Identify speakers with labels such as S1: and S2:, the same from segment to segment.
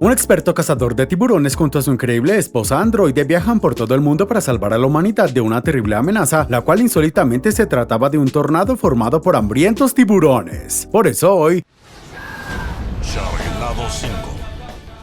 S1: Un experto cazador de tiburones junto a su increíble esposa androide viajan por todo el mundo para salvar a la humanidad de una terrible amenaza, la cual insólitamente se trataba de un tornado formado por hambrientos tiburones. Por eso hoy...
S2: Charelado 5.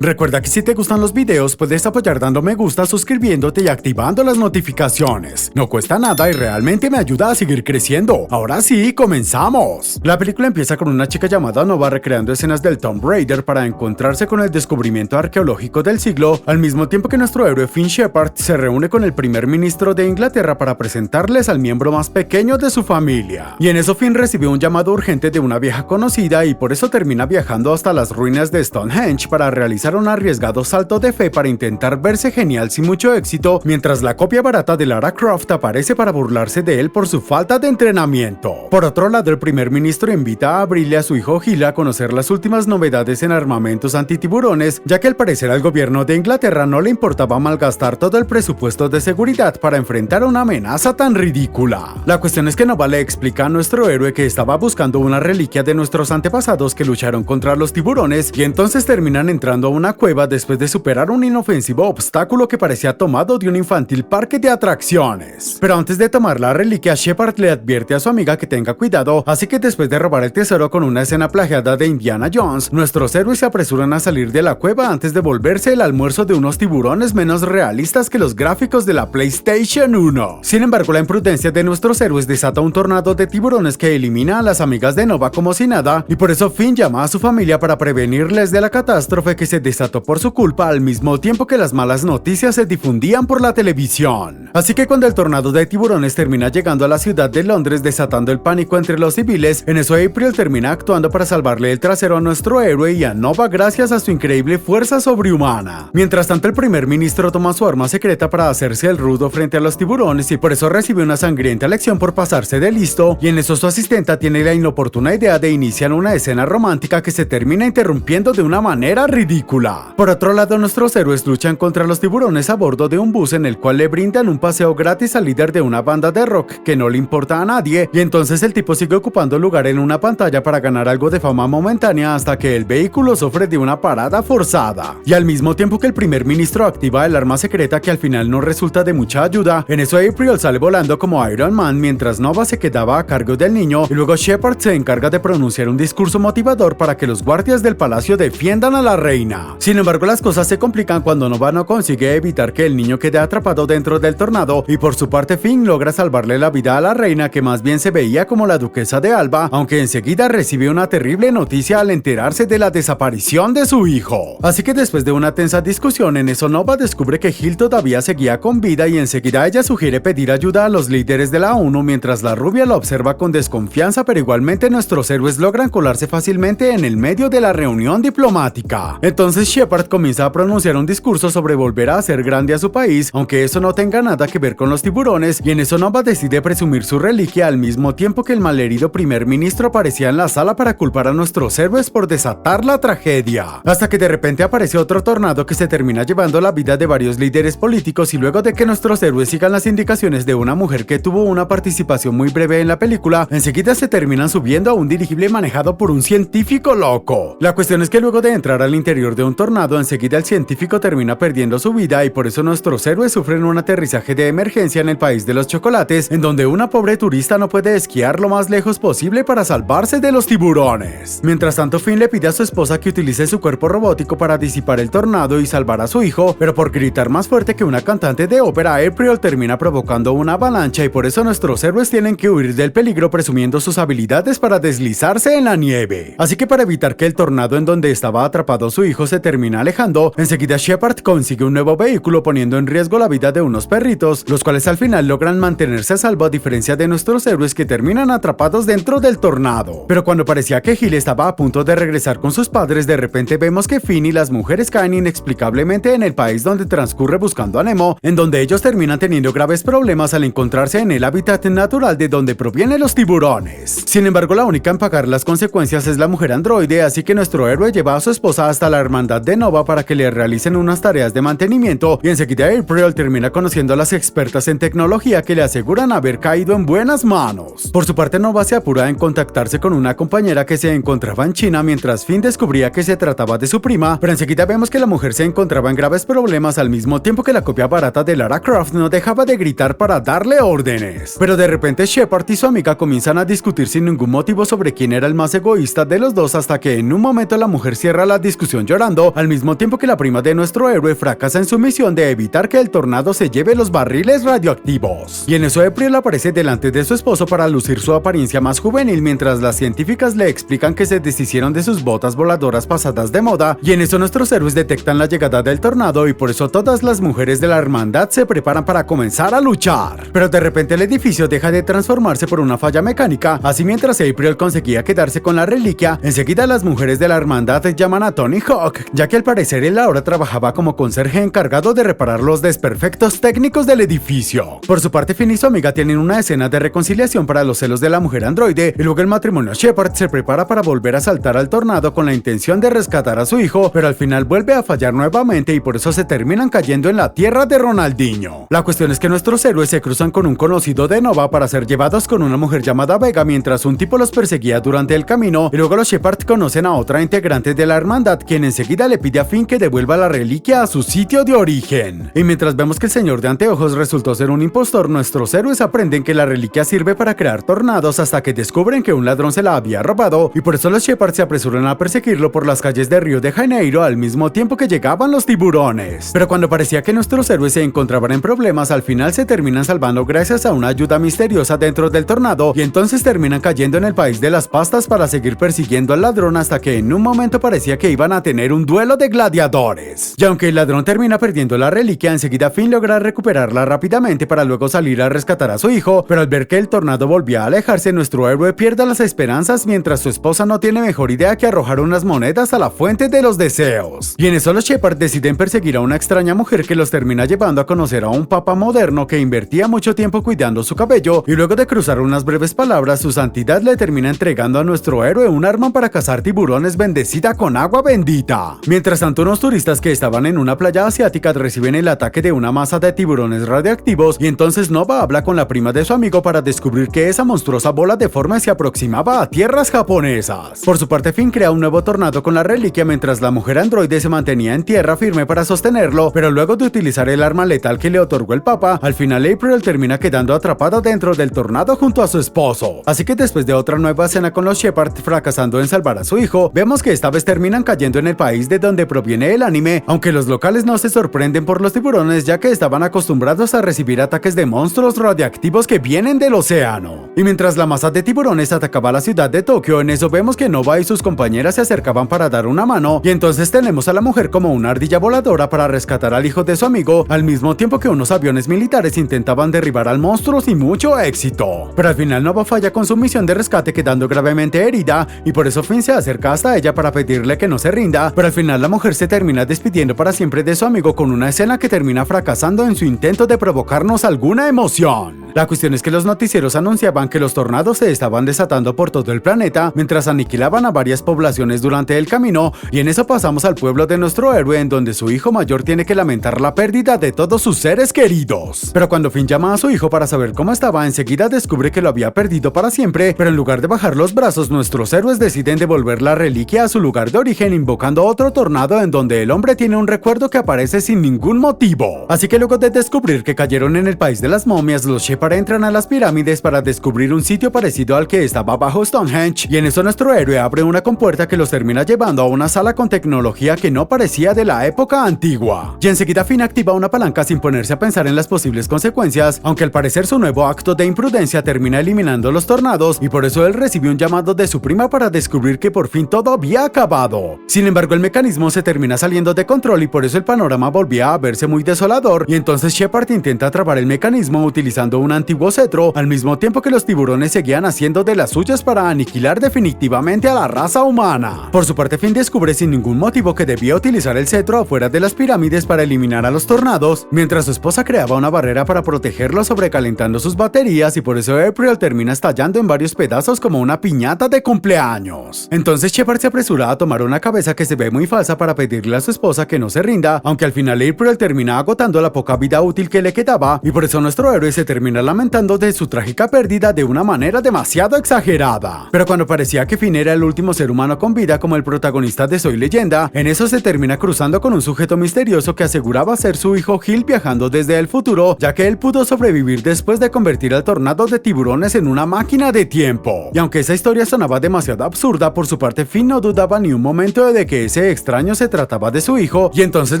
S1: Recuerda que si te gustan los videos puedes apoyar dando me gusta, suscribiéndote y activando las notificaciones. No cuesta nada y realmente me ayuda a seguir creciendo. Ahora sí, comenzamos. La película empieza con una chica llamada Nova recreando escenas del Tomb Raider para encontrarse con el descubrimiento arqueológico del siglo, al mismo tiempo que nuestro héroe Finn Shepard se reúne con el primer ministro de Inglaterra para presentarles al miembro más pequeño de su familia. Y en eso Finn recibió un llamado urgente de una vieja conocida y por eso termina viajando hasta las ruinas de Stonehenge para realizar un arriesgado salto de fe para intentar verse genial sin mucho éxito, mientras la copia barata de Lara Croft aparece para burlarse de él por su falta de entrenamiento. Por otro lado, el primer ministro invita a Abril y a su hijo Gil a conocer las últimas novedades en armamentos antitiburones, ya que al parecer al gobierno de Inglaterra no le importaba malgastar todo el presupuesto de seguridad para enfrentar una amenaza tan ridícula. La cuestión es que Nova le explica a nuestro héroe que estaba buscando una reliquia de nuestros antepasados que lucharon contra los tiburones y entonces terminan entrando a una cueva después de superar un inofensivo obstáculo que parecía tomado de un infantil parque de atracciones. Pero antes de tomar la reliquia, Shepard le advierte a su amiga que tenga cuidado, así que después de robar el tesoro con una escena plagiada de Indiana Jones, nuestros héroes se apresuran a salir de la cueva antes de volverse el almuerzo de unos tiburones menos realistas que los gráficos de la PlayStation 1. Sin embargo, la imprudencia de nuestros héroes desata un tornado de tiburones que elimina a las amigas de Nova como si nada, y por eso Finn llama a su familia para prevenirles de la catástrofe que se desató por su culpa al mismo tiempo que las malas noticias se difundían por la televisión. Así que cuando el tornado de tiburones termina llegando a la ciudad de Londres desatando el pánico entre los civiles, en eso April termina actuando para salvarle el trasero a nuestro héroe y a Nova gracias a su increíble fuerza sobrehumana. Mientras tanto, el primer ministro toma su arma secreta para hacerse el rudo frente a los tiburones y por eso recibe una sangrienta lección por pasarse de listo, y en eso su asistenta tiene la inoportuna idea de iniciar una escena romántica que se termina interrumpiendo de una manera ridícula. Por otro lado, nuestros héroes luchan contra los tiburones a bordo de un bus en el cual le brindan un paseo gratis al líder de una banda de rock que no le importa a nadie, y entonces el tipo sigue ocupando lugar en una pantalla para ganar algo de fama momentánea hasta que el vehículo sufre de una parada forzada. Y al mismo tiempo que el primer ministro activa el arma secreta que al final no resulta de mucha ayuda, en eso April sale volando como Iron Man mientras Nova se quedaba a cargo del niño y luego Shepard se encarga de pronunciar un discurso motivador para que los guardias del palacio defiendan a la reina. Sin embargo, las cosas se complican cuando Nova no consigue evitar que el niño quede atrapado dentro del tornado y por su parte Finn logra salvarle la vida a la reina, que más bien se veía como la duquesa de Alba, aunque enseguida recibe una terrible noticia al enterarse de la desaparición de su hijo. Así que después de una tensa discusión, en eso Nova descubre que Gil todavía seguía con vida y enseguida ella sugiere pedir ayuda a los líderes de la ONU mientras la rubia la observa con desconfianza, pero igualmente nuestros héroes logran colarse fácilmente en el medio de la reunión diplomática. Entonces Shepard comienza a pronunciar un discurso sobre volver a hacer grande a su país, aunque eso no tenga nada que ver con los tiburones, y en eso Nova decide presumir su reliquia al mismo tiempo que el malherido primer ministro aparecía en la sala para culpar a nuestros héroes por desatar la tragedia. Hasta que de repente aparece otro tornado que se termina llevando la vida de varios líderes políticos, y luego de que nuestros héroes sigan las indicaciones de una mujer que tuvo una participación muy breve en la película, enseguida se terminan subiendo a un dirigible manejado por un científico loco. La cuestión es que luego de entrar al interior de un tornado, enseguida el científico termina perdiendo su vida y por eso nuestros héroes sufren un aterrizaje de emergencia en el país de los chocolates, en donde una pobre turista no puede esquiar lo más lejos posible para salvarse de los tiburones. Mientras tanto, Finn le pide a su esposa que utilice su cuerpo robótico para disipar el tornado y salvar a su hijo, pero por gritar más fuerte que una cantante de ópera, April termina provocando una avalancha y por eso nuestros héroes tienen que huir del peligro presumiendo sus habilidades para deslizarse en la nieve. Así que para evitar que el tornado en donde estaba atrapado su hijo se termine alejando, enseguida Shepard consigue un nuevo vehículo poniendo en riesgo la vida de unos perritos, los cuales al final logran mantenerse a salvo a diferencia de nuestros héroes que terminan atrapados dentro del tornado. Pero cuando parecía que Gil estaba a punto de regresar con sus padres, de repente vemos que Finn y las mujeres caen inexplicablemente en el país donde transcurre buscando a Nemo, en donde ellos terminan teniendo graves problemas al encontrarse en el hábitat natural de donde provienen los tiburones. Sin embargo, la única en pagar las consecuencias es la mujer androide, así que nuestro héroe lleva a su esposa hasta la hermana hermandad de Nova para que le realicen unas tareas de mantenimiento, y enseguida April termina conociendo a las expertas en tecnología que le aseguran haber caído en buenas manos. Por su parte, Nova se apura en contactarse con una compañera que se encontraba en China, mientras Finn descubría que se trataba de su prima, pero enseguida vemos que la mujer se encontraba en graves problemas al mismo tiempo que la copia barata de Lara Croft no dejaba de gritar para darle órdenes. Pero de repente Shepard y su amiga comienzan a discutir sin ningún motivo sobre quién era el más egoísta de los dos, hasta que en un momento la mujer cierra la discusión llorando, al mismo tiempo que la prima de nuestro héroe fracasa en su misión de evitar que el tornado se lleve los barriles radioactivos. Y en eso April aparece delante de su esposo para lucir su apariencia más juvenil, mientras las científicas le explican que se deshicieron de sus botas voladoras pasadas de moda, y en eso nuestros héroes detectan la llegada del tornado, y por eso todas las mujeres de la hermandad se preparan para comenzar a luchar. Pero de repente el edificio deja de transformarse por una falla mecánica, así mientras April conseguía quedarse con la reliquia, enseguida las mujeres de la hermandad llaman a Tony Hawk, ya que al parecer él ahora trabajaba como conserje encargado de reparar los desperfectos técnicos del edificio. Por su parte, Finn y su amiga tienen una escena de reconciliación para los celos de la mujer androide, y luego el matrimonio Shepard se prepara para volver a saltar al tornado con la intención de rescatar a su hijo, pero al final vuelve a fallar nuevamente y por eso se terminan cayendo en la tierra de Ronaldinho. La cuestión es que nuestros héroes se cruzan con un conocido de Nova para ser llevados con una mujer llamada Vega, mientras un tipo los perseguía durante el camino, y luego los Shepard conocen a otra integrante de la hermandad, quien enseguida le pide a Finn que devuelva la reliquia a su sitio de origen. Y mientras vemos que el señor de anteojos resultó ser un impostor, nuestros héroes aprenden que la reliquia sirve para crear tornados, hasta que descubren que un ladrón se la había robado, y por eso los Shepard se apresuran a perseguirlo por las calles de Río de Janeiro al mismo tiempo que llegaban los tiburones. Pero cuando parecía que nuestros héroes se encontraban en problemas, al final se terminan salvando gracias a una ayuda misteriosa dentro del tornado, y entonces terminan cayendo en el país de las pastas para seguir persiguiendo al ladrón, hasta que en un momento parecía que iban a tener un duelo de gladiadores. Y aunque el ladrón termina perdiendo la reliquia, enseguida Finn logra recuperarla rápidamente para luego salir a rescatar a su hijo, pero al ver que el tornado volvía a alejarse, nuestro héroe pierde las esperanzas, mientras su esposa no tiene mejor idea que arrojar unas monedas a la fuente de los deseos. Y en eso los Shepard deciden perseguir a una extraña mujer que los termina llevando a conocer a un papa moderno que invertía mucho tiempo cuidando su cabello, y luego de cruzar unas breves palabras, su santidad le termina entregando a nuestro héroe un arma para cazar tiburones bendecida con agua bendita. Mientras tanto, unos turistas que estaban en una playa asiática reciben el ataque de una masa de tiburones radioactivos, y entonces Nova habla con la prima de su amigo para descubrir que esa monstruosa bola deforme se aproximaba a tierras japonesas. Por su parte, Finn crea un nuevo tornado con la reliquia, mientras la mujer androide se mantenía en tierra firme para sostenerlo, pero luego de utilizar el arma letal que le otorgó el papa, al final April termina quedando atrapada dentro del tornado junto a su esposo. Así que después de otra nueva escena con los Shepard fracasando en salvar a su hijo, vemos que esta vez terminan cayendo en el país de donde proviene el anime, aunque los locales no se sorprenden por los tiburones, ya que estaban acostumbrados a recibir ataques de monstruos radioactivos que vienen del océano. Y mientras la masa de tiburones atacaba la ciudad de Tokio, en eso vemos que Nova y sus compañeras se acercaban para dar una mano, y entonces tenemos a la mujer como una ardilla voladora para rescatar al hijo de su amigo, al mismo tiempo que unos aviones militares intentaban derribar al monstruo sin mucho éxito. Pero al final Nova falla con su misión de rescate, quedando gravemente herida, y por eso Finn se acerca hasta ella para pedirle que no se rinda, pero al final la mujer se termina despidiendo para siempre de su amigo con una escena que termina fracasando en su intento de provocarnos alguna emoción. La cuestión es que los noticieros anunciaban que los tornados se estaban desatando por todo el planeta, mientras aniquilaban a varias poblaciones durante el camino, y en eso pasamos al pueblo de nuestro héroe, en donde su hijo mayor tiene que lamentar la pérdida de todos sus seres queridos. Pero cuando Finn llama a su hijo para saber cómo estaba, enseguida descubre que lo había perdido para siempre, pero en lugar de bajar los brazos, nuestros héroes deciden devolver la reliquia a su lugar de origen, invocando otro tornado en donde el hombre tiene un recuerdo que aparece sin ningún motivo. Así que luego de descubrir que cayeron en el país de las momias, los Shepard entran a las pirámides para descubrir un sitio parecido al que estaba bajo Stonehenge, y en eso nuestro héroe abre una compuerta que los termina llevando a una sala con tecnología que no parecía de la época antigua. Y enseguida Finn activa una palanca sin ponerse a pensar en las posibles consecuencias, aunque al parecer su nuevo acto de imprudencia termina eliminando los tornados, y por eso él recibe un llamado de su prima para descubrir que por fin todo había acabado. Sin embargo, el mecanismo se termina saliendo de control, y por eso el panorama volvía a verse muy desolador, y entonces Shepard intenta trabar el mecanismo utilizando un antiguo cetro, al mismo tiempo que los tiburones seguían haciendo de las suyas para aniquilar definitivamente a la raza humana. Por su parte, Finn descubre sin ningún motivo que debía utilizar el cetro afuera de las pirámides para eliminar a los tornados, mientras su esposa creaba una barrera para protegerlo sobrecalentando sus baterías, y por eso April termina estallando en varios pedazos como una piñata de cumpleaños. Entonces Shepard se apresura a tomar una cabeza que se ve muy falsa para pedirle a su esposa que no se rinda, aunque al final April termina agotando la poca vida útil que le quedaba, y por eso nuestro héroe se termina lamentando de su trágica pérdida de una manera demasiado exagerada. Pero cuando parecía que Finn era el último ser humano con vida como el protagonista de Soy Leyenda, en eso se termina cruzando con un sujeto misterioso que aseguraba ser su hijo Gil viajando desde el futuro, ya que él pudo sobrevivir después de convertir al tornado de tiburones en una máquina de tiempo. Y aunque esa historia sonaba demasiado absurda, por su parte Finn no dudaba ni un momento de que ese extraño se trataba de su hijo, y entonces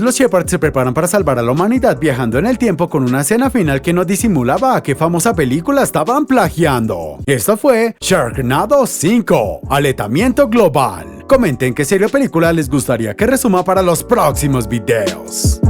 S1: los Shepard se preparan para salvar a la humanidad viajando en el tiempo con una escena final que no disimulaba a qué famosa película estaban plagiando. Esto fue Sharknado 5, Aletamiento Global. Comenten qué serie o película les gustaría que resuma para los próximos videos.